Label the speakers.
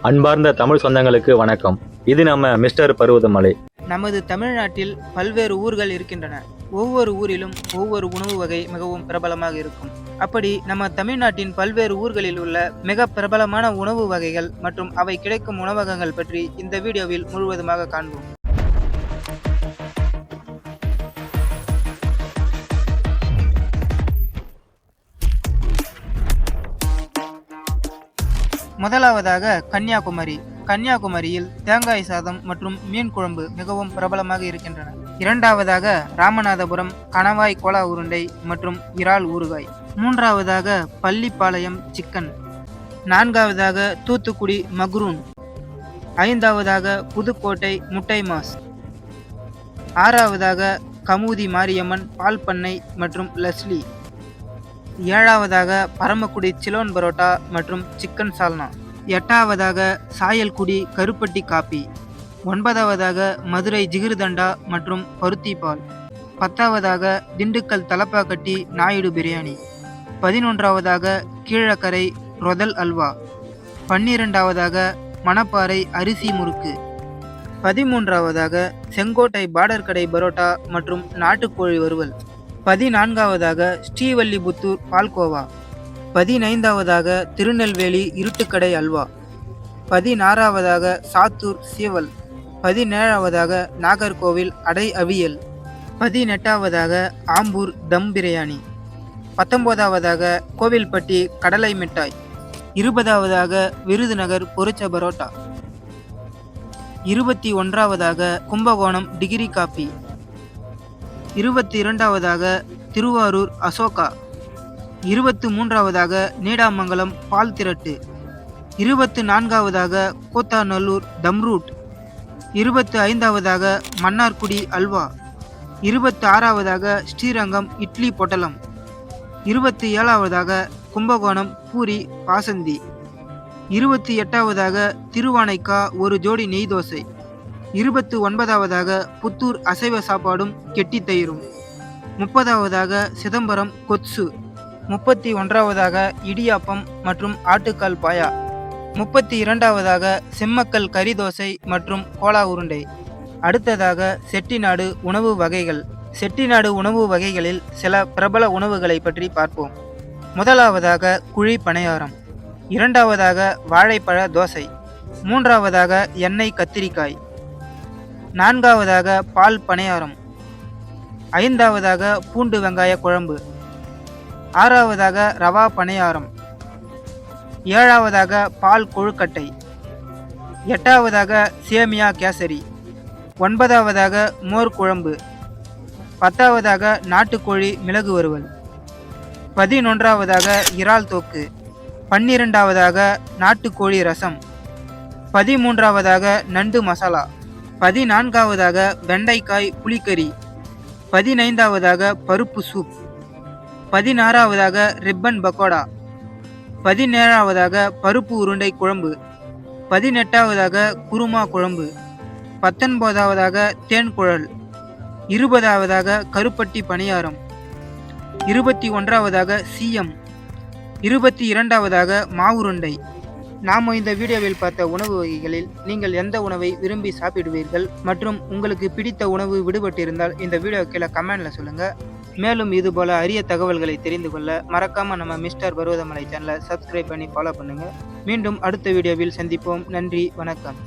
Speaker 1: அன்பார்ந்த தமிழ் சொந்தங்களுக்கு வணக்கம். இது நம்ம மிஸ்டர் பருவதமலை.
Speaker 2: நமது தமிழ்நாட்டில் பல்வேறு ஊர்கள் இருக்கின்றன. ஒவ்வொரு ஊரிலும் ஒவ்வொரு உணவு வகை மிகவும் பிரபலமாக இருக்கும். அப்படி நம்ம தமிழ்நாட்டின் பல்வேறு ஊர்களில் உள்ள மிக பிரபலமான உணவு வகைகள் மற்றும் அவை கிடைக்கும் உணவகங்கள் பற்றி இந்த வீடியோவில் முழுவதுமாக காண்போம். முதலாவதாக கன்னியாகுமரி. கன்னியாகுமரியில் தேங்காய் சாதம் மற்றும் மீன் குழம்பு மிகவும் பிரபலமாக இருக்கின்றன. இரண்டாவதாக ராமநாதபுரம் கணவாய் கோலா உருண்டை மற்றும் இறால் ஊறுகாய். மூன்றாவதாக பள்ளிப்பாளையம் சிக்கன். நான்காவதாக தூத்துக்குடி மக்ரூன். ஐந்தாவதாக புதுக்கோட்டை முட்டை மாஸ். ஆறாவதாக கமுதி மாரியம்மன் பால் பண்ணை மற்றும் லஸ்லி. ஏழாவதாக பரமக்குடி சிலோன் பரோட்டா மற்றும் சிக்கன் சால்னா. எட்டாவதாக சாயல்குடி கருப்பட்டி காப்பி. ஒன்பதாவதாக மதுரை ஜிகிர்தண்டா மற்றும் பருத்தி பால். பத்தாவதாக திண்டுக்கல் தலப்பாக்கட்டி நாயுடு பிரியாணி. 11ஆவதாக கீழக்கரை ரொதல் அல்வா. 12ஆவதாக மணப்பாறை அரிசி முறுக்கு. 13ஆவதாக செங்கோட்டை பார்டர் கடை பரோட்டா மற்றும் நாட்டுக்கோழி வறுவல். 14ஆவதாக ஸ்ரீவல்லிபுத்தூர் பால்கோவா. 15ஆவதாக திருநெல்வேலி இருட்டுக்கடை அல்வா. 16ஆவதாக சாத்தூர் சீவல். 17ஆவதாக நாகர்கோவில் அடை அவியல். 18ஆவதாக ஆம்பூர் தம் பிரியாணி. 19ஆவதாக கோவில்பட்டி கடலை மிட்டாய். 20ஆவதாக விருதுநகர் பொரிச்ச பரோட்டா. 21ஆவதாக கும்பகோணம் டிகிரி காப்பி. 22ஆவதாக திருவாரூர் அசோகா. 23ஆவதாக நீடாமங்கலம் பால் திரட்டு. 24ஆவதாக கூத்தாநல்லூர் தம்ரூட். 25ஆவதாக மன்னார்குடி அல்வா. 26ஆவதாக ஸ்ரீரங்கம் இட்லி பொட்டலம். 27ஆவதாக கும்பகோணம் பூரி பாசந்தி. 28ஆவதாக திருவானைக்கா ஒரு ஜோடி நெய் தோசை. 29ஆவதாக புத்தூர் அசைவ சாப்பாடும் கெட்டி தயிரும். 30ஆவதாக சிதம்பரம் கொத்சு. 31ஆவதாக இடியாப்பம் மற்றும் ஆட்டுக்கால் பாயா. 32ஆவதாக செம்மக்கல் கறி தோசை மற்றும் கோலா உருண்டை. அடுத்ததாக செட்டிநாடு உணவு வகைகள். செட்டிநாடு உணவு வகைகளில் சில பிரபல உணவுகளை பற்றி பார்ப்போம். முதலாவதாக குழி பணியாரம். இரண்டாவதாக வாழைப்பழ தோசை. மூன்றாவதாக எண்ணெய் கத்திரிக்காய். நான்காவதாக பால் பணியாரம். ஐந்தாவதாக பூண்டு வெங்காய குழம்பு. ஆறாவதாக ரவா பணியாரம். ஏழாவதாக பால் கொழுக்கட்டை. எட்டாவதாக சேமியா கேசரி. 9ஆவதாக மோர் குழம்பு. 10ஆவதாக நாட்டுக்கோழி மிளகு வறுவல். 11ஆவதாக இறால் தொக்கு. 12ஆவதாக நாட்டுக்கோழி ரசம். 13ஆவதாக நண்டு மசாலா. 14ஆவதாக வெண்டைக்காய் புளிக்கறி. 15ஆவதாக பருப்பு சூப். 16ஆவதாக ரிப்பன் பக்கோடா. 17ஆவதாக பருப்பு உருண்டை குழம்பு. 18ஆவதாக குருமா குழம்பு. 19ஆவதாக தேன் குழல். 20ஆவதாக கருப்பட்டி பணியாரம். 21ஆவதாக சிஎம். 22ஆவதாக மாவுருண்டை. நாம் இந்த வீடியோவில் பார்த்த உணவு வகைகளில் நீங்கள் எந்த உணவை விரும்பி சாப்பிடுவீர்கள் மற்றும் உங்களுக்கு பிடித்த உணவு விடுபட்டிருந்தால் இந்த வீடியோ கீழே கமெண்ட்ல சொல்லுங்க. மேலும் இது போல அரிய தகவல்களை தெரிந்து கொள்ள மறக்காம நம்ம மிஸ்டர் பருவதமலை சேனலை சப்ஸ்கிரைப் பண்ணி ஃபாலோ பண்ணுங்க. மீண்டும் அடுத்த வீடியோவில் சந்திப்போம். நன்றி, வணக்கம்.